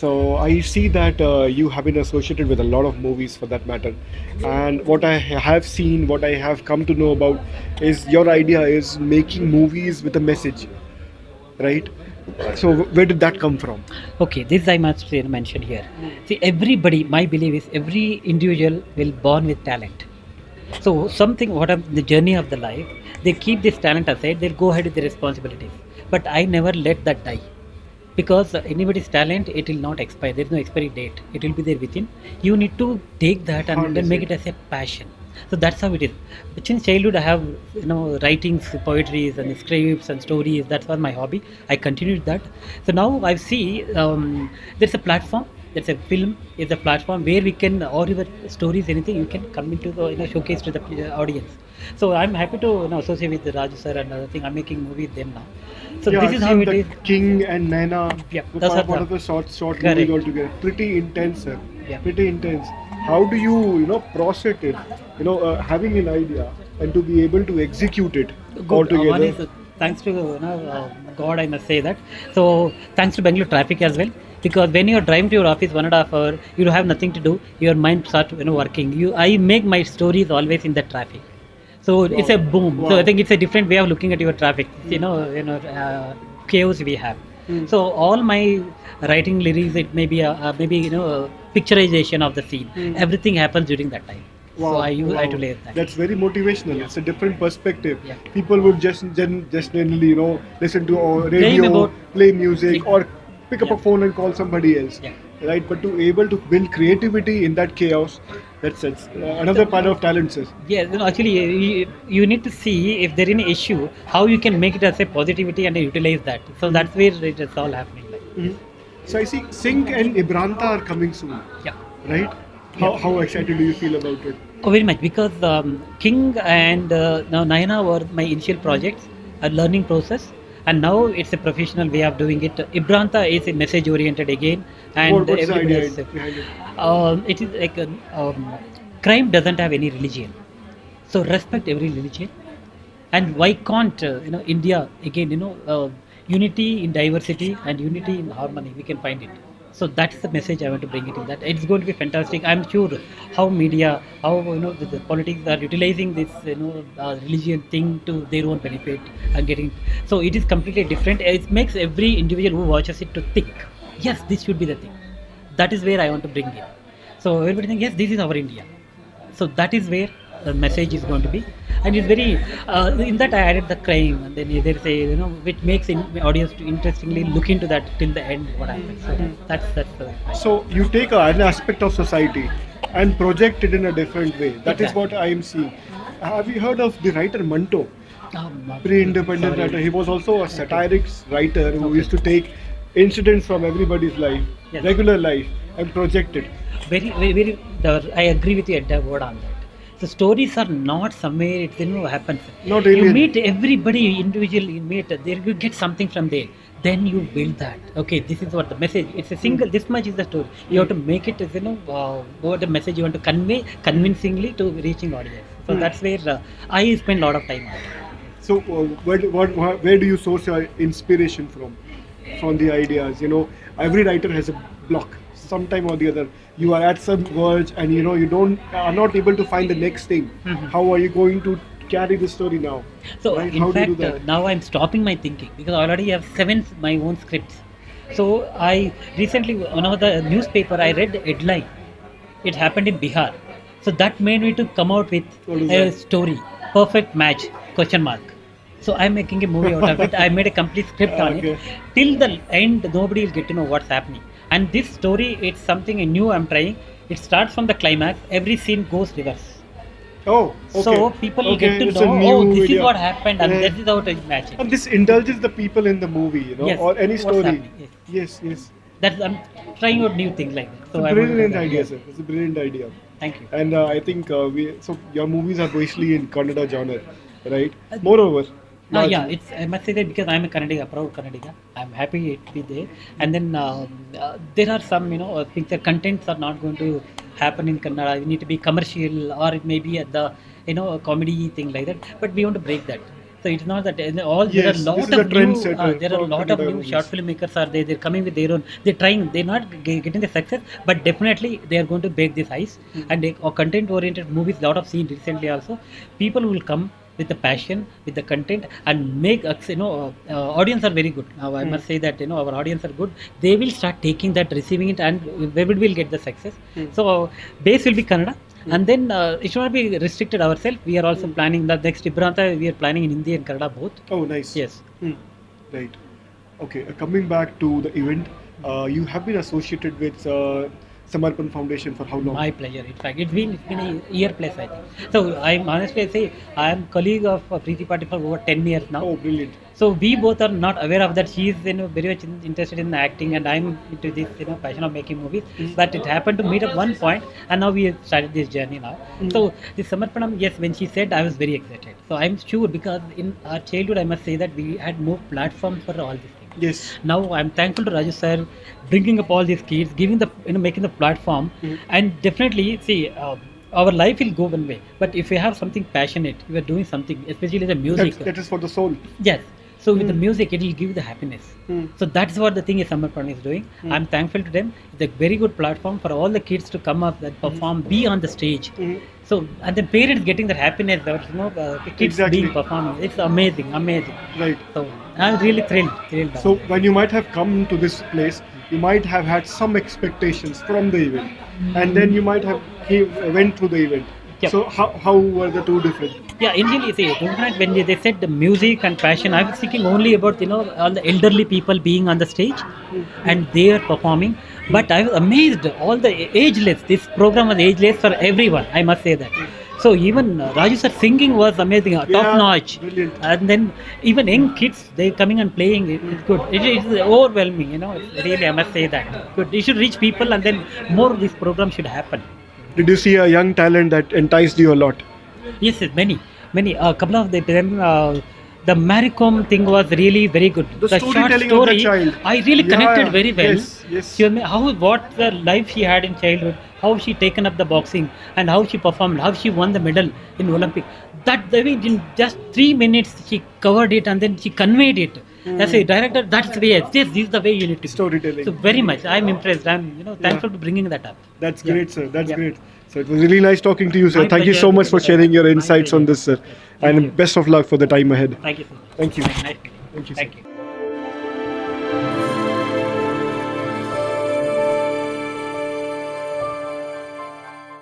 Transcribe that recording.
So I see that you have been associated with a lot of movies for that matter. And what I have seen, what I have come to know about is your idea is making movies with a message, right? So where did that come from? Okay, this I must mention here. See, everybody, my belief is every individual will born with talent. So something, the journey of the life, they keep this talent aside, they'll go ahead with the responsibilities. But I never let that die. Because anybody's talent, it will not expire. There's no expiry date. It will be there within. You need to take that and then Harness make it. it as a passion. So that's how it is. But since childhood, I have writings, poetries, and scripts and stories. That was my hobby. I continued that. So now I see there's a platform. There's a film. Is a platform where we can, or your stories, anything you can come into the showcase to the audience. So I'm happy to associate with Raju sir and other thing. I'm making movie with them now. So Yeah, this I've is how seen it the is. King and Naina, Yeah, the those are one the of the short movies correct. altogether. Pretty intense, sir. Yeah. Pretty intense. How do you process it? Having an idea and to be able to execute it Good. One altogether. is thanks to God, I must say that. So thanks to Bangalore traffic as well, because when you are driving to your office 1.5 hour, you have nothing to do. Your mind start working. I make my stories always in the traffic. So it's a Wow. boom. So I Wow. think it's a different way of looking at your traffic. Chaos we have. Hmm. So all my writing lyrics, it may be maybe a picturization of the scene. Hmm. Everything happens during that time. So Wow, I wow. to lay that. That's very motivational. Yeah. It's a different perspective. Yeah. People would just generally, listen to Dream radio, about play music, or pick up Yeah. a phone and call somebody else. Yeah. Right? But to able to build creativity in that chaos, that's another part of talent, sir. Yeah, actually, you need to see if there is any issue, how you can make it as a positivity and utilize that. So that's where it is all happening. Like, Mhm. So I see Sync and Ibranta are coming soon, yeah. right? How excited do you feel about it? Oh, very much because King and now Nayana were my initial projects, a learning process, and now it's a professional way of doing it. Ibranta is a message oriented again, and What's the everybody idea else. behind it? It is like crime doesn't have any religion, so respect every religion. And why can't India again? Unity in diversity and unity in harmony. We can find it. So that's the message I want to bring it in. That it's going to be fantastic. I'm sure how media, how the politics are utilizing this religion thing to their own benefit and getting. So it is completely different. It makes every individual who watches it to think. Yes, this should be the thing. That is where I want to bring it. So everybody think yes, this is our India. So that is where the message is going to be, and it's very in that I added the crime, and then there's a which makes the audience to interestingly look into that till the end what happens. So that's the So you take an aspect of society and project it in a different way. That is Exactly. what I am seeing. Have you heard of the writer Manto? um, Pre-independent sorry. writer. He was also a satirics writer who Okay. used to take incidents from everybody's life, Yes. regular life, and project it. Very, very, very. I agree with you at that word on that. So stories are not somewhere it happens. Not You alien. meet everybody individually. You meet there. You get something from there. Then you build that. Okay, this is what the message. It's a single. This much is the story. You have to make it as what the message you want to convey convincingly to reaching audience. So that's where I spend a lot of time on. So where do you source your inspiration from the ideas? Every writer has a block, sometime or the other. You are at some verge, and you don't are not able to find the next thing. Mhm. How are you going to carry the story now? So Right? in How do you do fact, that? now I'm stopping my thinking because I already have 7 my own scripts. So I recently one of the newspaper I read headline. It happened in Bihar. So that made me to come out with What is a that? story. Perfect match? Question mark. So I'm making a movie out of it. I made a complete script on Okay. it. Till the end, nobody will get to know what's happening. And this story, it's something new I'm trying. It starts from the climax. Every scene goes reverse. Oh, okay. So people will get to It's a know, new oh, this idea. is what happened, and Yeah. this is how it matches. And this indulges the people in the movie, Yes, or any what's story. happening, yes. Yes, yes. That's I'm trying out new things like that. It's So a I want to do brilliant that. idea, Yes. sir. It's a brilliant idea. Thank you. And I think your movies are mostly in Kannada genre, right? Moreover, Yeah, it's I must say that because I'm a Kannadiga, proud Kannadiga. I'm happy to be there. And then there are some things that contents are not going to happen in Kannada. You need to be commercial, or it may be at the comedy thing like that. But we want to break that. So it's not that all there Yes, are lot this is a of new trendsetter there are for a lot of Kannada new movies. short filmmakers are there. They're coming with their own. They're trying. They're not getting the success, but definitely they are going to break this ice. And they, or content-oriented movies, lot of seen recently also. People will come with the passion, with the content, and make us, audience are very good. Now I must say that our audience are good. They will start taking that, receiving it, and we will get the success. So base will be Kannada. And then it should not be restricted ourselves. We are also planning the next Ibranta. We are planning in Hindi and Kannada both. Oh, nice. Yes. Right. Okay. Coming back to the event, you have been associated with Samarpan Foundation for how long? My pleasure. In fact, it's been a year plus, I think. So I'm honestly I say I am colleague of Preeti Patil for over 10 years now. Oh, brilliant. So we both are not aware of that. She is very much interested in acting, and I'm into this passion of making movies. But it happened to meet at one point, and now we have started this journey now. So this Samarpanam, yes, when she said, I was very excited. So I'm sure because in our childhood, I must say that we had more platform for all these things. Yes. Now I'm thankful to Raju sir bringing up all these kids, giving the making the platform, and definitely see. Our life will go one way, but if you have something passionate, you are doing something, especially the music. That is for the soul. Yes. So with the music, it will give the happiness. So that's what the thing is Samarpan is doing. I'm thankful to them. It's a very good platform for all the kids to come up and perform, be on the stage. So and then parents getting that happiness, the kids Exactly. being performing. It's amazing, amazing. Right. So I'm really thrilled. So when you might have come to this place, you might have had some expectations from the event, and then you might have went through the event. Yep. So how were the two different? Yeah, initially, see, different when they said the music and passion, I was thinking only about all the elderly people being on the stage and they are performing. But I was amazed, all the ageless. This program was ageless for everyone. I must say that. So even Raju sir singing was amazing, top notch. Brilliant. And then even young kids, they coming and playing. It's good. It's overwhelming. It's really, I must say that. Good. It should reach people, and then more of this program should happen. Did you see a young talent that enticed you a lot? Yes, many. A couple of them. The Maricom thing was really very good. The short storytelling of story, the child. I really connected very well. Yes. What the life she had in childhood, how she taken up the boxing, and how she performed, how she won the medal in Olympic. That the way in just 3 minutes she covered it and then she conveyed it. As a director, that's the way. This is the way you need to. Storytelling. So very much, I'm impressed. I'm thankful to bringing that up. That's Yeah. great, sir. That's Yeah. great. So it was really nice talking to you, sir. My Thank you pleasure. so much for sharing your insights on this, sir. Thank And you. best of luck for the time ahead. Thank you, sir. Thank you. Nice meeting you. Thank you, sir. Thank you.